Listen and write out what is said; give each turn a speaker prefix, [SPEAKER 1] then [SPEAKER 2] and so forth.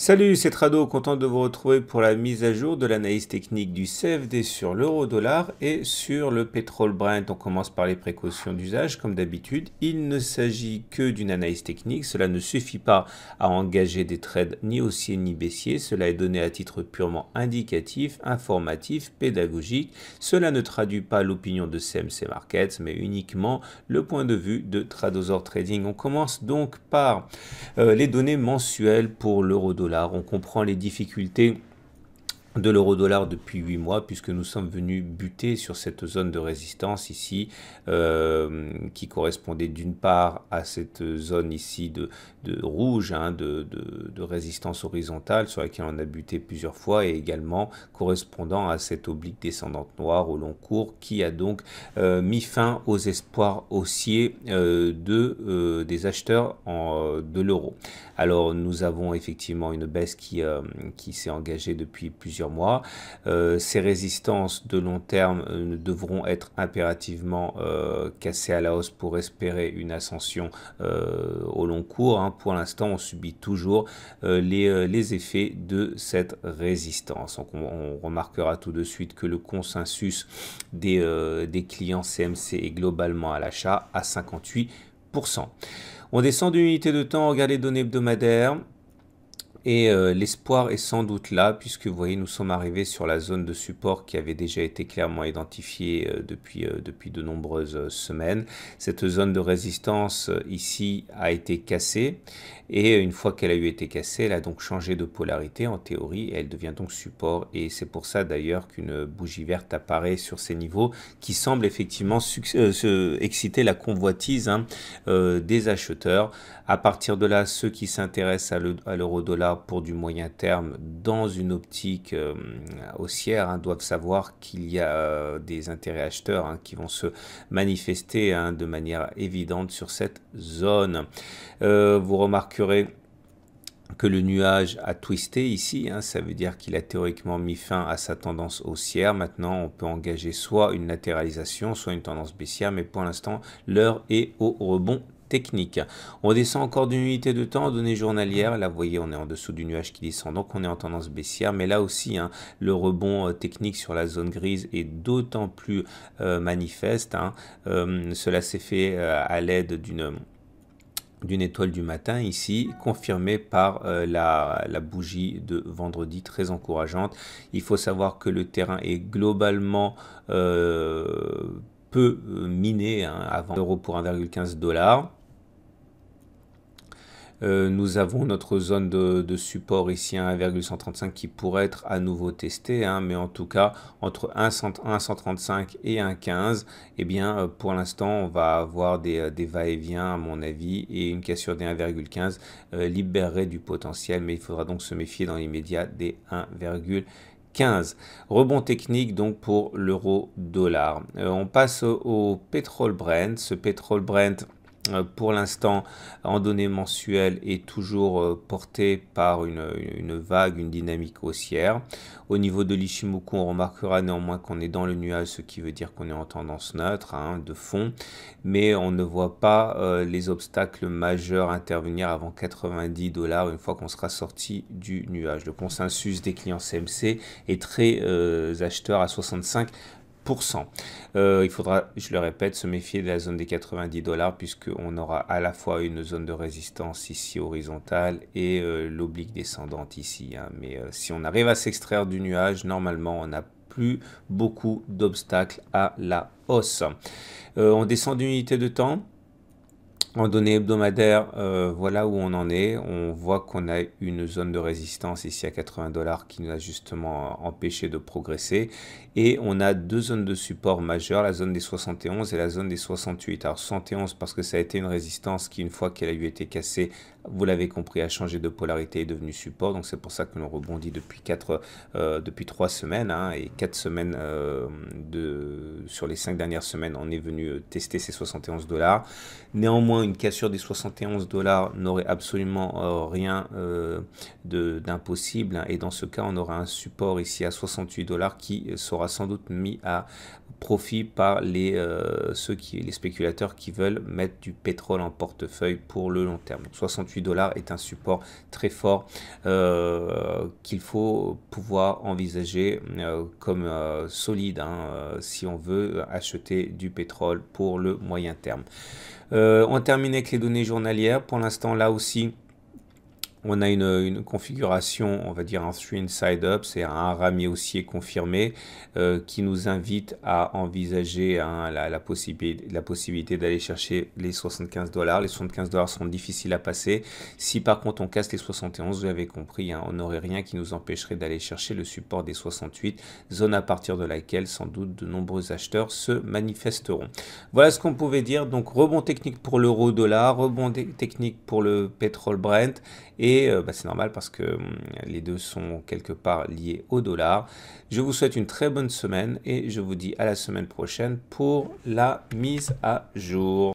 [SPEAKER 1] Salut, c'est Trado, content de vous retrouver pour la mise à jour de l'analyse technique du CFD sur l'euro-dollar et sur le pétrole Brent. On commence par les précautions d'usage, comme d'habitude. Il ne s'agit que d'une analyse technique, cela ne suffit pas à engager des trades ni haussiers ni baissiers, cela est donné à titre purement indicatif, informatif, pédagogique. Cela ne traduit pas l'opinion de CMC Markets, mais uniquement le point de vue de Tradosaur Trading. On commence donc par les données mensuelles pour l'euro-dollar. On comprend les difficultés de l'euro-dollar depuis 8 mois puisque nous sommes venus buter sur cette zone de résistance ici qui correspondait d'une part à cette zone ici de rouge, de résistance horizontale sur laquelle on a buté plusieurs fois et également correspondant à cette oblique descendante noire au long cours qui a donc mis fin aux espoirs haussiers des acheteurs de l'euro. Alors nous avons effectivement une baisse qui s'est engagée depuis plusieurs mois. Ces résistances de long terme devront être impérativement cassées à la hausse pour espérer une ascension au long cours. Pour l'instant, on subit toujours les effets de cette résistance. Donc, on remarquera tout de suite que le consensus des clients CMC est globalement à l'achat à 58%. On descend d'une unité de temps, on regarde les données hebdomadaires. Et l'espoir est sans doute là, puisque vous voyez, nous sommes arrivés sur la zone de support qui avait déjà été clairement identifiée depuis de nombreuses semaines. Cette zone de résistance ici a été cassée, et une fois qu'elle a été cassée, elle a donc changé de polarité en théorie, et elle devient donc support. Et c'est pour ça d'ailleurs qu'une bougie verte apparaît sur ces niveaux, qui semble effectivement exciter la convoitise des acheteurs. À partir de là, ceux qui s'intéressent à l'euro-dollar pour du moyen terme dans une optique haussière doivent savoir qu'il y a des intérêts acheteurs qui vont se manifester de manière évidente sur cette zone. Vous remarquerez que le nuage a twisté ici, ça veut dire qu'il a théoriquement mis fin à sa tendance haussière. Maintenant, on peut engager soit une latéralisation, soit une tendance baissière, mais pour l'instant, l'heure est au rebond technique. On descend encore d'une unité de temps, données journalières. Là, vous voyez, on est en dessous du nuage qui descend, donc on est en tendance baissière. Mais là aussi, le rebond technique sur la zone grise est d'autant plus manifeste. Cela s'est fait à l'aide d'une étoile du matin ici, confirmée par la bougie de vendredi, très encourageante. Il faut savoir que le terrain est globalement peu miné avant l'euro pour 1,15 $. Nous avons notre zone de support ici à 1,135 qui pourrait être à nouveau testée, mais en tout cas entre 1,135 et 1,15, eh bien pour l'instant on va avoir des va-et-vient à mon avis, et une cassure des 1,15 libérerait du potentiel, mais il faudra donc se méfier dans l'immédiat des 1,15. Rebond technique donc pour l'euro-dollar. On passe au pétrole Brent. Ce pétrole Brent, pour l'instant, en données mensuelles, est toujours porté par une vague, une dynamique haussière. Au niveau de l'Ichimoku, on remarquera néanmoins qu'on est dans le nuage, ce qui veut dire qu'on est en tendance neutre, de fond, mais on ne voit pas les obstacles majeurs intervenir avant 90 $, une fois qu'on sera sorti du nuage. Le consensus des clients CMC est très acheteur à 65%. Il faudra, je le répète, se méfier de la zone des 90 $ puisqu'on aura à la fois une zone de résistance ici horizontale et l'oblique descendante ici. Mais si on arrive à s'extraire du nuage, normalement on n'a plus beaucoup d'obstacles à la hausse. On descend d'une unité de temps. En données hebdomadaires, voilà où on en est. On voit qu'on a une zone de résistance ici à 80 $ qui nous a justement empêché de progresser. Et on a deux zones de support majeures, la zone des 71 et la zone des 68. Alors 71 parce que ça a été une résistance qui, une fois qu'elle a eu été cassée, vous l'avez compris, a changé de polarité et est devenue support. Donc c'est pour ça que l'on rebondit depuis 3 semaines. Et 4 semaines sur les 5 dernières semaines, on est venu tester ces 71 $. Néanmoins, une cassure des 71 $ n'aurait absolument rien d'impossible. Et dans ce cas, on aura un support ici à 68 $ qui sera sans doute mis à profit par les spéculateurs qui veulent mettre du pétrole en portefeuille pour le long terme. Donc 68 $68 est un support très fort qu'il faut pouvoir envisager comme solide si on veut acheter du pétrole pour le moyen terme. On termine avec les données journalières. Pour l'instant, là aussi, on a une configuration, on va dire un 3 inside up, c'est un ramier haussier confirmé qui nous invite à envisager la possibilité d'aller chercher les $75. Les $75 sont difficiles à passer. Si par contre on casse les 71, vous avez compris, on n'aurait rien qui nous empêcherait d'aller chercher le support des 68, zone à partir de laquelle sans doute de nombreux acheteurs se manifesteront. Voilà ce qu'on pouvait dire. Donc rebond technique pour l'euro-dollar, rebond technique pour le pétrole Brent. Et c'est normal parce que les deux sont quelque part liés au dollar. Je vous souhaite une très bonne semaine et je vous dis à la semaine prochaine pour la mise à jour.